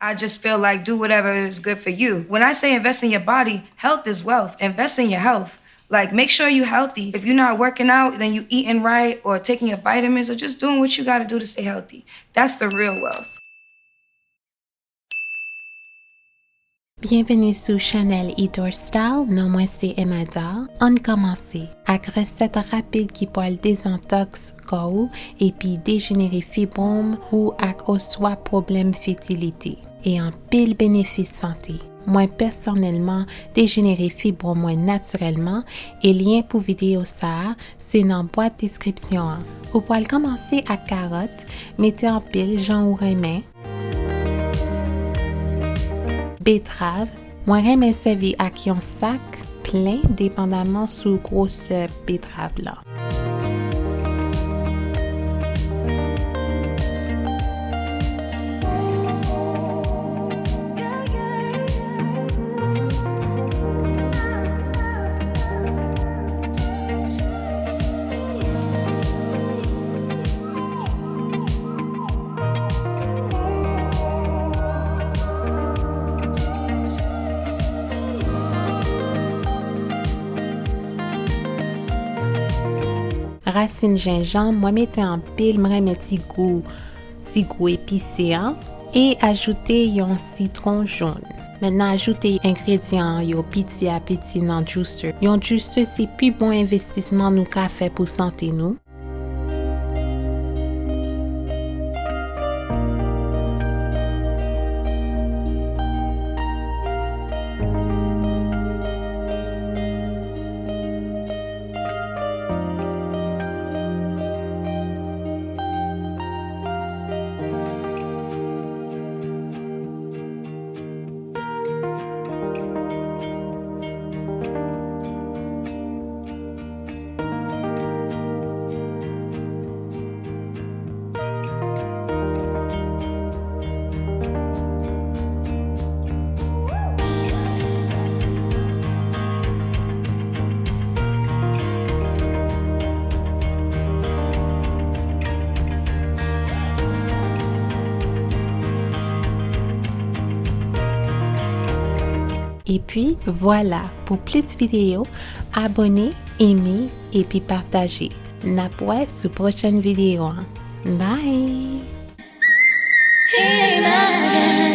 I just feel like do whatever is good for you. When I say invest in your body, health is wealth. Invest in your health. Like, make sure you're healthy. If you're not working out, then you eating right or taking your vitamins or just doing what you got to do to stay healthy. That's the real wealth. Bienvenue sur Chanel Eat or Style, non moi c'est Emada. On commence avec recette rapide qui parle désintox corps et puis dégénérer fibrome ou avec au soit problème fertilité et en pile bénéfice santé. Moi personnellement, dégénérer fibrome moi naturellement et lien pour vidéo ça, c'est dans boîte description. Ou pour commencer à carottes, mettez en pile Jean ou Raymond. Betterave, moi j'aime servir avec un sac plein dépendamment sous grosse betterave là. Racine gingembre, moi mettez en pile, moi remet petit goût épicé et ajoutez un citron jaune. Maintenant ajoutez ingrédients yo petit à petit dans juicer. Un juicer c'est plus bon investissement nous qu'a fait pour santé nous. Et puis voilà, pour plus de vidéos, abonnez, aimez et puis partagez. N'appuie sur prochaine vidéo. Bye! Hey,